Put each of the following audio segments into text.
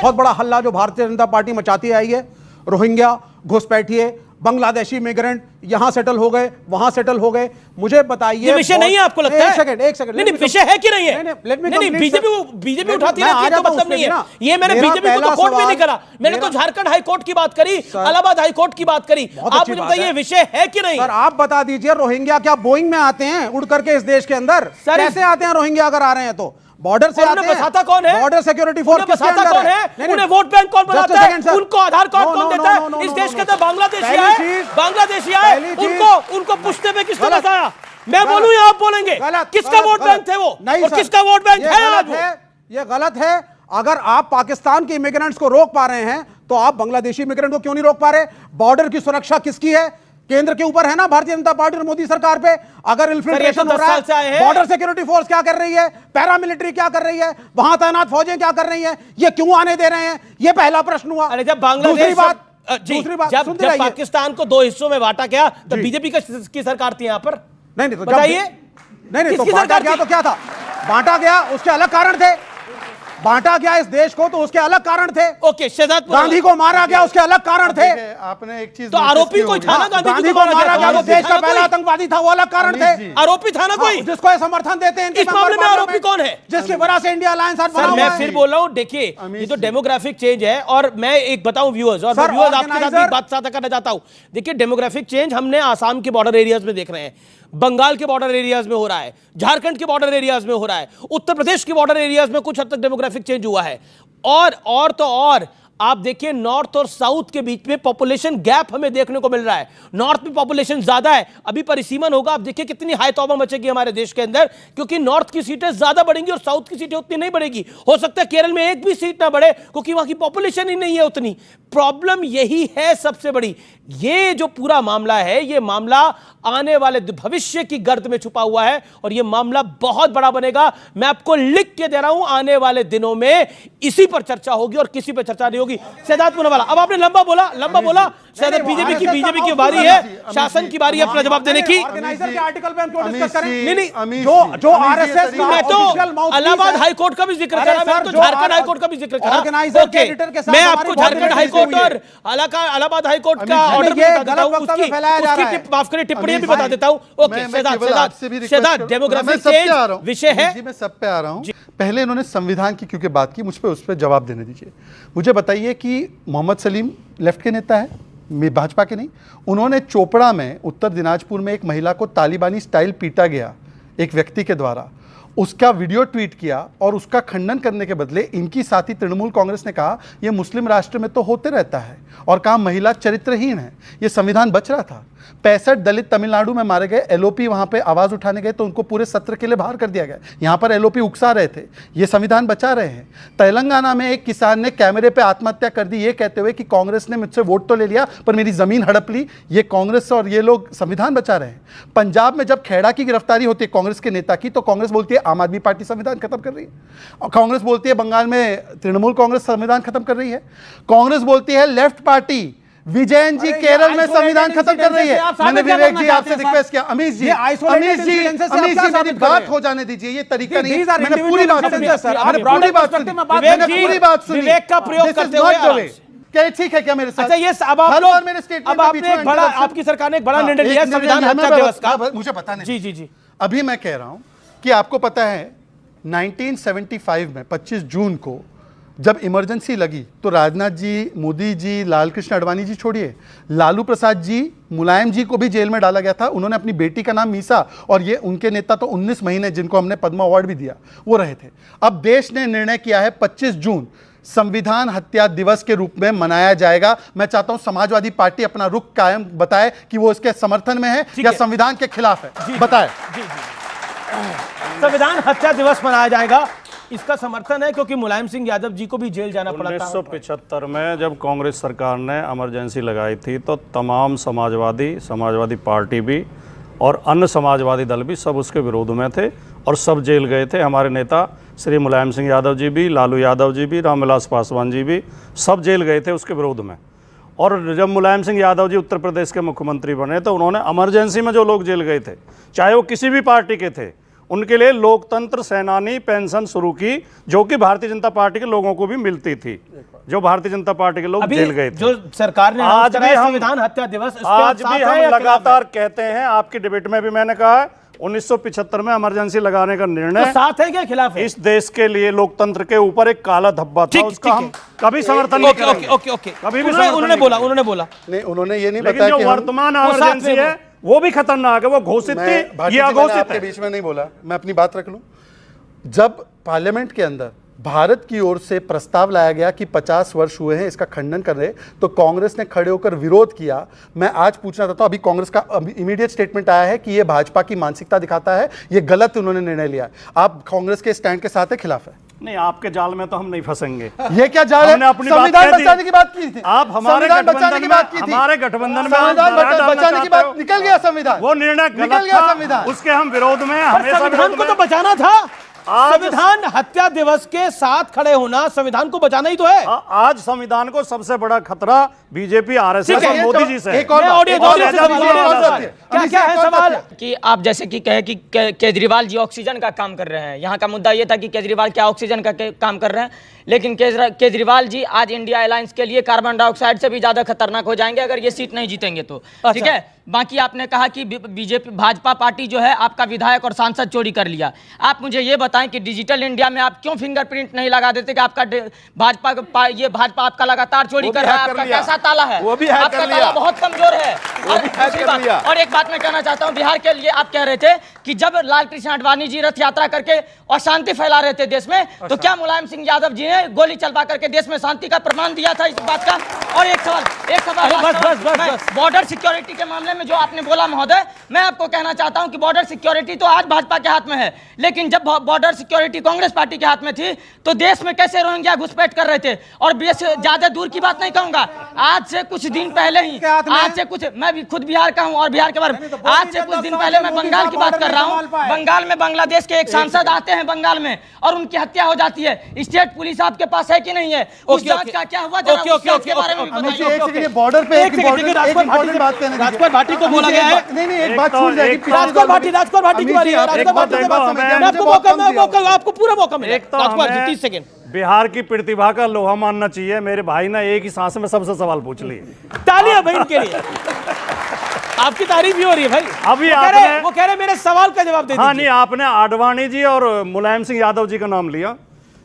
बहुत बड़ा हल्ला जो भारतीय जनता पार्टी मचाती आई है, रोहिंग्या, घुसपैठिए, बांग्लादेशी इमिग्रेंट यहां सेटल हो गए, वहां सेटल हो गए। मुझे बताइए, ये विषय नहीं है आपको लगता है? एक सेकंड नहीं, विषय है कि नहीं है? नहीं, बीजेपी उठाती है तो मतलब नहीं है। ये मैंने बीजेपी को तो कोर्ट में नहीं करा, मैंने तो झारखंड हाईकोर्ट की बात करी, इलाहाबाद हाईकोर्ट की बात करी। आप मुझे बताइए विषय है कि नहीं? सर आप बता दीजिए, रोहिंग्या क्या बोइंग में आते हैं उड़ करके इस देश के अंदर? कैसे आते हैं रोहिंग्या अगर आ रहे हैं तो? बॉर्डर से आते हैं। बसाता कौन है? बॉर्डर सिक्योरिटी फोर्स किसके अंडर कौन है? उन्हें वोट बैंक कौन बनाता है? उनको आधार कार्ड कौन देता है? इस देश के अंदर बांग्लादेशी आए, उनको पूछने में किसने बताया? मैं बोलूं या आप बोलेंगे? किसका वोट बैंक थे वो और किसका वोट बैंक है आज? ये गलत है। अगर आप पाकिस्तान के इमिग्रेंट्स को रोक पा रहे हैं तो आप बांग्लादेशी इमिग्रेंट को क्यों नहीं रोक पा रहे? बॉर्डर की सुरक्षा किसकी है? केंद्र के ऊपर है ना, भारतीय जनता पार्टी और मोदी सरकार पे। अगर इन्फिल्ट्रेशन हो रहा है, बॉर्डर सिक्योरिटी फोर्स क्या कर रही है, पैरामिलिट्री क्या कर रही है, वहां तैनात फौजें क्या कर रही हैं, ये क्यों आने दे रहे हैं? ये पहला प्रश्न हुआ। अरे जब बांग्लादेश, दूसरी बात जब पाकिस्तान को दो हिस्सों में बांटा गया तो बीजेपी की सरकार थी यहां पर। नहीं तो बताइए, नहीं तो बांटा गया तो क्या था? बांटा गया उसके अलग कारण थे। बांटा गया इस देश को तो उसके अलग कारण थे। ओके, शहजाद गांधी को मारा गया उसके अलग कारण थे। आपने एक चीज तो आरोपी कोई था ना, गांधी को मारा गया तो देश का पहला आतंकवादी था, वो अलग कारण थे। आरोपी था ना कोई, जिसको समर्थन देते हैं। इस मामले में आरोपी कौन है? जिसकी वजह से इंडिया अलायंस सर मैं फिर बोल रहा हूं, देखिए ये तो डेमोग्राफिक चेंज है। और मैं एक बताऊं व्यूअर्स, और व्यूअर्स आपके साथ एक बात साझा करना चाहता हूं। देखिए डेमोग्राफिक चेंज हमने आसाम के बॉर्डर एरियाज में देख रहे हैं, बंगाल के बॉर्डर एरियाज में हो रहा है, झारखंड के बॉर्डर एरियाज में हो रहा है, उत्तर प्रदेश के बॉर्डर एरियाज में कुछ हद तक डेमोग्राफिक चेंज हुआ है। और आप देखिए नॉर्थ और साउथ के बीच में पॉपुलेशन गैप हमें देखने को मिल रहा है। नॉर्थ में पॉपुलेशन ज्यादा है, अभी परिसीमन होगा, आप देखिए कितनी हाई तौबा मचेगी हमारे देश के अंदर, क्योंकि नॉर्थ की सीटें ज्यादा बढ़ेंगी और साउथ की सीटें उतनी नहीं बढ़ेगी। हो सकता है केरल में एक भी सीट ना बढ़े क्योंकि वहां की पॉपुलेशन ही नहीं है उतनी। प्रॉब्लम यही है सबसे बड़ी। ये जो पूरा मामला है, ये मामला आने वाले भविष्य की गर्त में छुपा हुआ है और ये मामला बहुत बड़ा बनेगा। मैं आपको लिख के दे रहा हूं, आने वाले दिनों में इसी पर चर्चा होगी और किसी पर चर्चा नहीं होगी। शहजाद पूनावाला, अब आपने लंबा बोला। शहजाद बीजेपी की बारी है, शासन की बारी है अपना जवाब देने की। जो आरएसएस, मैं तो इलाहाबाद हाईकोर्ट का भी जिक्र करा, मैं तो झारखंड हाईकोर्ट का भी जिक्र करा। मैं आपको झारखंड हाईकोर्ट और इलाहाबाद हाईकोर्ट का ऑर्डर भी बता देता हूं, उसकी माफ करिए टिप्पणी भी बता देता हूं। ओके शहजाद, डेमोग्राफिक चेंज विषय है, मैं सब पे आ रहा हूं। पहले इन्होंने संविधान की क्योंकि बात की, मुझ पे उस पर जवाब देने दीजिए। मुझे बताइए कि मोहम्मद सलीम लेफ्ट के नेता है, भाजपा के नहीं। उन्होंने चोपड़ा में, उत्तर दिनाजपुर में एक महिला को तालिबानी स्टाइल पीटा गया एक व्यक्ति के द्वारा, उसका वीडियो ट्वीट किया और उसका खंडन करने के बदले इनकी साथी तृणमूल कांग्रेस ने कहा यह मुस्लिम राष्ट्र में तो होते रहता है और कहा महिला चरित्रहीन है। यह संविधान बच रहा था। 65 दलित तमिलनाडु में मारे गए, एलओपी वहां पे आवाज उठाने गए तो उनको पूरे सत्र के लिए बाहर कर दिया गया। यहां पर एलओपी उकसा रहे थे, ये संविधान बचा रहे हैं। तेलंगाना में एक किसान ने कैमरे पे आत्महत्या कर दी ये कहते हुए कि कांग्रेस ने मुझसे वोट तो ले लिया पर मेरी जमीन हड़प ली। ये कांग्रेस और ये लोग संविधान बचा रहे हैं। पंजाब में जब खेड़ा की गिरफ्तारी होती है कांग्रेस के नेता की, तो कांग्रेस बोलती है आम आदमी पार्टी संविधान खत्म कर रही है। और कांग्रेस बोलती है बंगाल में तृणमूल कांग्रेस संविधान खत्म कर रही है। कांग्रेस बोलती है लेफ्ट पार्टी विजयन जी केरल में संविधान खत्म कर रही है। मैंने विवेक जी आपसे रिक्वेस्ट किया, अमीश जी मेरी बात हो जाने दीजिए। ये तरीका नहीं, मैंने पूरी बात सुनी, विवेक का प्रयोग करते हुए। क्या ठीक है क्या मेरे साथ? अच्छा ये अब आपने एक बड़ा, आपकी सरकार ने एक बड़ा निर्णय लिया संविधान हत्या दिवस का, मुझे पता नहीं। जी अभी मैं कह रहा हूं कि आपको पता है 1975 में 25 जून को जब इमरजेंसी लगी तो राजनाथ जी, मोदी जी, लालकृष्ण आडवाणी जी छोड़िए, लालू प्रसाद जी, मुलायम जी को भी जेल में डाला गया था। उन्होंने अपनी बेटी का नाम मीसा, और ये उनके नेता तो 19 महीने जिनको हमने पद्म अवार्ड भी दिया वो रहे थे। अब देश ने निर्णय किया है 25 जून संविधान हत्या दिवस के रूप में मनाया जाएगा। मैं चाहता हूं समाजवादी पार्टी अपना रुख कायम बताए कि वो इसके समर्थन में है या संविधान के खिलाफ है, बताए। संविधान हत्या दिवस मनाया जाएगा, इसका समर्थन है क्योंकि मुलायम सिंह यादव जी को भी जेल जाना पड़ा था। 1975 में जब कांग्रेस सरकार ने इमरजेंसी लगाई थी तो तमाम समाजवादी पार्टी भी और अन्य समाजवादी दल भी सब उसके विरोध में थे और सब जेल गए थे। हमारे नेता श्री मुलायम सिंह यादव जी भी, लालू यादव जी भी, रामविलास पासवान जी भी सब जेल गए थे उसके विरोध में। और जब मुलायम सिंह यादव जी उत्तर प्रदेश के मुख्यमंत्री बने तो उन्होंने इमरजेंसी में जो लोग जेल गए थे, चाहे वो किसी भी पार्टी के थे, उनके लिए लोकतंत्र सेनानी पेंशन शुरू की, जो कि भारतीय जनता पार्टी के लोगों को भी मिलती थी, जो भारतीय जनता पार्टी के लोग जेल गए थे। जो सरकार ने आज भी हम संविधान हत्या दिवस, आज भी हम लगातार कहते हैं, आपकी डिबेट में भी मैंने कहा 1975 में इमरजेंसी लगाने का निर्णय तो साथ है क्या खिलाफ है? इस देश के लिए लोकतंत्र के ऊपर एक काला धब्बा था, उसका हम कभी समर्थन नहीं करेंगे। ओके कभी भी उन्होंने बोला नहीं, उन्होंने ये नहीं लेकिन बताया जो कि वर्तमान इमरजेंसी है वो भी खतरनाक है, वो घोषित थी, ये अघोषित आपके है। बीच में नहीं बोला, मैं अपनी बात रख लूं। जब पार्लियामेंट के अंदर भारत की ओर से प्रस्ताव लाया गया कि 50 वर्ष हुए हैं इसका खंडन कर रहे, तो कांग्रेस ने खड़े होकर विरोध किया। मैं आज पूछना चाहता हूं, अभी कांग्रेस का इमीडिएट स्टेटमेंट आया है कि यह भाजपा की मानसिकता दिखाता है, यह गलत उन्होंने निर्णय लिया। आप कांग्रेस के स्टैंड के साथ है, खिलाफ है? नहीं, आपके जाल में तो हम नहीं फंसेंगे। ये क्या जाल है? हमने अपनी बात संविधान कह दी। बचाने की बात की थी, आप हमारे बचाने की बात की थी, हमारे गठबंधन में संविधान बचाने की बात, निकल गया संविधान, वो निर्णय निकल गलत गया था, संविधान। उसके हम विरोध में, हमेशा संविधान विरोध को तो में। बचाना था। संविधान हत्या दिवस के साथ खड़े होना संविधान को बचाना ही तो है। आज संविधान को सबसे बड़ा खतरा बीजेपी, आरएसएस और मोदी जी से है। एक और क्या है सवाल? कि आप जैसे कि कहे कि केजरीवाल जी ऑक्सीजन का काम कर रहे हैं, यहाँ का मुद्दा ये था कि केजरीवाल क्या ऑक्सीजन का काम कर रहे हैं, लेकिन केजरीवाल जी आज इंडिया अलायंस के लिए कार्बन डाइऑक्साइड से भी ज्यादा खतरनाक हो जाएंगे अगर ये सीट नहीं जीतेंगे तो। ठीक है, बाकी आपने कहा कि बीजेपी भाजपा पार्टी जो है आपका विधायक और सांसद चोरी कर लिया। आप मुझे ये बताएं कि डिजिटल इंडिया में आप क्यों फिंगरप्रिंट नहीं लगा देते कि आपका भाजपा आपका लगातार चोरी कर रहा है, आपका कैसा ताला है? आपका ताला बहुत कमजोर है। और एक बात मैं कहना चाहता हूँ, बिहार के लिए आप कह रहे थे कि जब लाल कृष्ण आडवाणी जी रथ यात्रा करके अशांति फैला रहे थे देश में, तो क्या मुलायम सिंह यादव जी ने गोली चलवा करके देश में शांति का प्रमाण दिया था? इस बात का। और एक सवाल बॉर्डर सिक्योरिटी के मामले में जो आपने बोला महोदय, मैं आपको कहना चाहता हूं कि बॉर्डर सिक्योरिटी तो आज भाजपा के हाथ में है, लेकिन जब बॉर्डर सिक्योरिटी कांग्रेस पार्टी के हाथ में थी तो देश में कैसे रोहिंग्या घुसपैठ कर रहे थे। और ज्यादा दूर की बात नहीं कहूंगा, आज से कुछ दिन पहले ही, आज से कुछ, मैं भी खुद बिहार का हूं और बिहार के बारे में, आज से कुछ दिन पहले मैं बंगाल की बात कर रहा हूं। बंगाल में बांग्लादेश के एक सांसद आते हैं बंगाल में और उनकी हत्या हो जाती है। स्टेट पुलिस आपके पास है कि नहीं है? उस जांच का क्या हुआ, जरा उस जांच के बारे में बताइए। बॉर्डर पे एक इम्पोर्टेंट बात कहने दीजिए। राजकुमार भाटी को बोला गया है। नहीं, एक बात छूट जाएगी। राजकुमार भाटी की बारी है। आपको पूरा मौका मिलेगा। 30 सेकंड। बिहार की प्रतिभा का लोहा मानना चाहिए। मेरे भाई ने एक ही सांस में सबसे सवाल पूछ लिए। तालियां भाई इनके लिए। आपकी तारीफ भी हो रही है भाई। अभी वो कह रहे मेरे सवाल का जवाब दे दीजिए। हाँ, नहीं, आपने आडवाणी जी और मुलायम सिंह यादव जी का नाम लिया।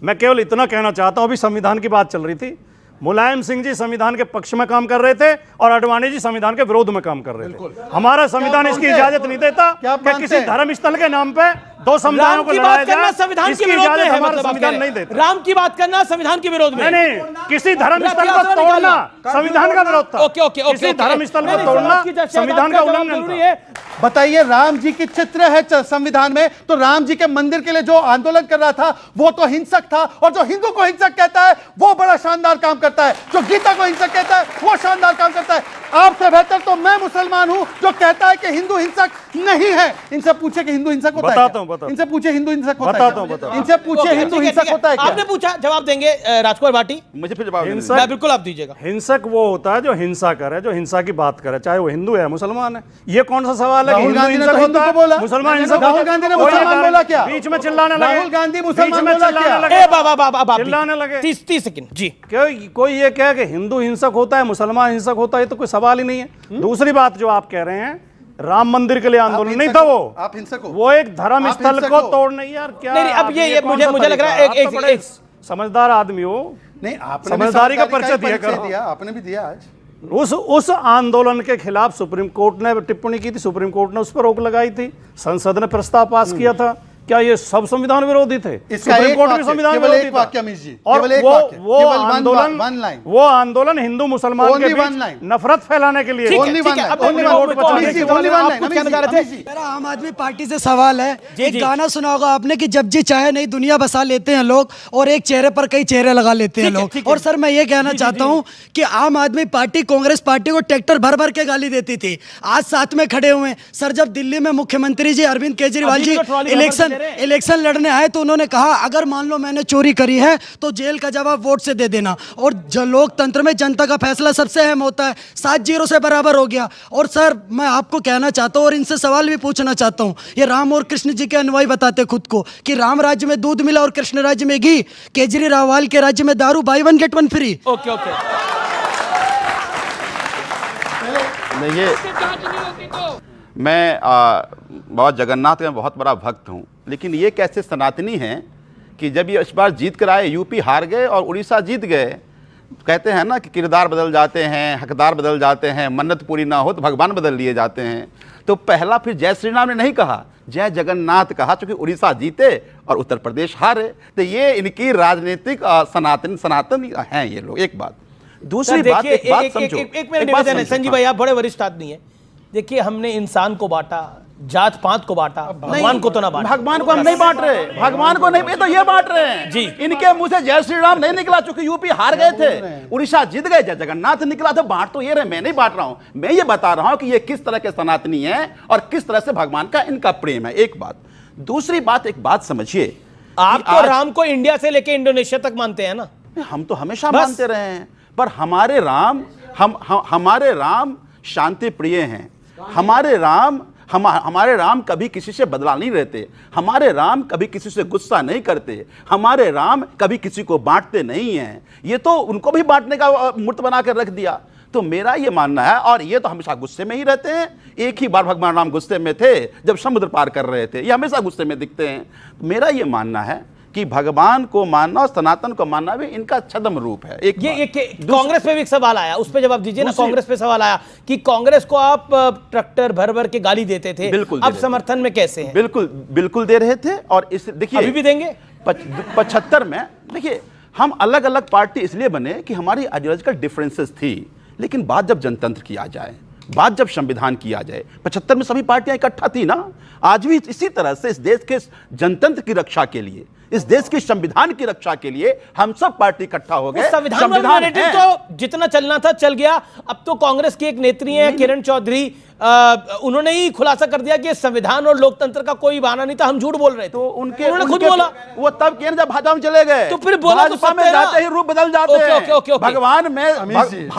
मैं केवल इतना कहना चाहता हूं, अभी संविधान की बात चल रही थी, मुलायम सिंह जी संविधान के पक्ष में काम कर रहे थे और आडवाणी जी संविधान के विरोध में काम कर रहे थे। हमारा संविधान इसकी इजाजत नहीं देता कि किसी धर्म स्थल के नाम पे दो समुदायों को लड़ाया जाए। संविधान के विरोध में है, हमारा संविधान नहीं देता। राम की बात करना संविधान के विरोध में नहीं, किसी धर्म स्थल को तोड़ना संविधान का विरोध था। किसी धर्म स्थल को तोड़ना संविधान का उल्लंघन है। बताइए, राम जी की चित्र है संविधान में, तो राम जी के मंदिर के लिए जो आंदोलन कर रहा था वो तो हिंसक था, और जो हिंदू को हिंसक कहता है वो बड़ा शानदार काम करता है, जो गीता को हिंसक कहता है वो शानदार काम करता है। आपसे बेहतर तो मैं मुसलमान हूं जो कहता है कि हिंदू हिंसक नहीं है। इनसे पूछे कि हिंदू हिंसक होता है? बताता हूं। इनसे पूछे हिंदू हिंसक होता है? बताता हूं। इनसे पूछे हिंदू हिंसक होता है क्या? आपने पूछा, जवाब देंगे राजकुमार भाटी? मुझे फिर जवाब हिंसक, बिल्कुल आप दीजिएगा। हिंसक वो होता है जो हिंसा करे, जो हिंसा की बात करे, चाहे वो हिंदू है मुसलमान है। ये कौन सा सवाल है? राहुल गांधी ने तो हिंदू को बोला, मुसलमान हिंसक। राहुल गांधी ने मुसलमान बोला क्या? बीच में चिल्लाने लगे। राहुल गांधी मुसलमान बोला क्या? चिल्लाने लगे। 30 सेकंड जी। कोई ये कहे कि हिंदू हिंसक होता है, मुसलमान हिंसक होता है, तो कोई सवाल ही नहीं है। दूसरी बात जो आप कह रहे हैं, राम मंदिर के लिए आंदोलन नहीं था वो। आप हिंसक हो? वो एक धर्म स्थल को तोड़ने, यार क्या? नहीं, अब ये मुझे लग रहा है एक समझदार आदमी हो। नहीं, आपने समझदारी का परिचय दिया, आपने भी दिया आज। उस आंदोलन के खिलाफ सुप्रीम कोर्ट ने टिप्पणी की थी, सुप्रीम कोर्ट ने उस पर रोक लगाई थी, संसद ने प्रस्ताव पास किया था। क्या ये सब संविधान विरोधी थे? सुप्रीम कोर्ट भी संविधान विरोधी था। और वो आंदोलन हिंदू मुसलमान के बीच नफरत फैलाने के लिए। मेरा आम आदमी पार्टी से सवाल है, एक गाना सुना होगा आपने कि जब जी चाहे नहीं दुनिया बसा लेते हैं लोग, और एक चेहरे पर कई चेहरे लगा लेते हैं लोग। और सर मैं ये कहना चाहता हूँ कि आम आदमी पार्टी कांग्रेस पार्टी को ट्रैक्टर भर भर के गाली देती थी, आज साथ में खड़े हुए। सर जब दिल्ली में मुख्यमंत्री जी अरविंद केजरीवाल जी इलेक्शन इलेक्शन लड़ने आए तो उन्होंने कहा अगर मान लो मैंने चोरी करी है तो जेल का जवाब वोट से दे देना। और लोकतंत्र में जनता का फैसला सबसे अहम होता है। 7-0 से बराबर हो गया। और सर मैं आपको कहना चाहता हूँ और इनसे सवाल भी पूछना चाहता हूँ, ये राम और कृष्ण जी के अनुयायी बताते खुद को कि राम राज्य में दूध मिला और कृष्ण राज्य में घी, केजरीवाल के राज्य में दारू buy 1 get 1 free. Okay okay, नहीं, ये मैं बाबा जगन्नाथ का बहुत बड़ा भक्त हूँ, लेकिन ये कैसे सनातनी हैं कि जब ये इस बार जीत कर आए, यूपी हार गए और उड़ीसा जीत गए, कहते हैं ना कि किरदार बदल जाते हैं, हकदार बदल जाते हैं, मन्नत पूरी ना हो तो भगवान बदल लिए जाते हैं। तो पहला फिर जय श्री राम ने नहीं कहा, जय जगन्नाथ कहा, क्योंकि उड़ीसा जीते और उत्तर प्रदेश हारे। तो ये इनकी राजनीतिक सनातन हैं ये लोग। एक बात। दूसरी बात, एक बात समझो, एक मिनट निवेदन है संजीव भाई, आप बड़े वरिष्ठ आदमी है। देखिए हमने इंसान को बांटा, जात पात को बांटा, भगवान को तो ना बांटा। भगवान को हम नहीं बांट रहे, भगवान को नहीं, तो ये बांट रहे हैं जी। इनके मुंह से जय श्री राम नहीं निकला, चूंकि यूपी हार गए थे, उड़ीसा जीत गए, जय जगन्नाथ निकला। तो बांट तो ये रहे, मैं नहीं बांट रहा हूं। मैं ये बता रहा हूं कि ये किस तरह के सनातनी हैं और किस तरह से भगवान का इनका प्रेम है। एक बात। दूसरी बात, एक बात समझिए, आप तो राम को इंडिया से लेके इंडोनेशिया तक मानते हैं ना? हम तो हमेशा मानते रहे हैं, पर हमारे राम हमारे राम शांति प्रिय हैं। हमारे राम कभी किसी से बदला नहीं रहते, हमारे राम कभी किसी से गुस्सा नहीं करते, हमारे राम कभी किसी को बांटते नहीं हैं। ये तो उनको भी बांटने का मूर्त बना कर रख दिया। तो मेरा ये मानना है, और ये तो हमेशा गुस्से में ही रहते हैं। एक ही बार भगवान राम गुस्से में थे जब समुद्र पार कर रहे थे, ये हमेशा गुस्से में दिखते हैं। मेरा ये मानना है कि भगवान को मानना और सनातन को मानना भी इनका छद्म रूप है। एक ये कांग्रेस पे भी एक सवाल आया, उस पे जवाब दीजिए ना। कांग्रेस पे सवाल आया कि कांग्रेस को आप ट्रैक्टर भर भर के गाली देते थे, बिल्कुल अब समर्थन में कैसे हैं? बिल्कुल दे रहे थे। और इस देखिए अभी भी देंगे। 75 में देखिए हम अलग अलग पार्टी इसलिए बने कि हमारी आइडियोलॉजिकल डिफरेंसेस थी, लेकिन बात जब जनतंत्र की आ जाए, बात जब संविधान की आ जाए, 75 में सभी पार्टियां इकट्ठा थी ना। आज भी इसी तरह से इस देश के जनतंत्र की रक्षा के लिए, इस देश के संविधान की रक्षा के लिए हम सब पार्टी इकट्ठा हो गए। संविधान तो जितना चलना था चल गया। अब तो कांग्रेस की एक नेत्री है किरण चौधरी, उन्होंने ही खुलासा कर दिया कि संविधान और लोकतंत्र का कोई बहाना नहीं था, हम झूठ बोल रहे थे। तो उन्होंने खुद बोला, वो तब किया जब भाजपा में चले गए। तो फिर बोला तो भाजपा में जाते ही रूप बदल जाते हैं। ओके, भगवान में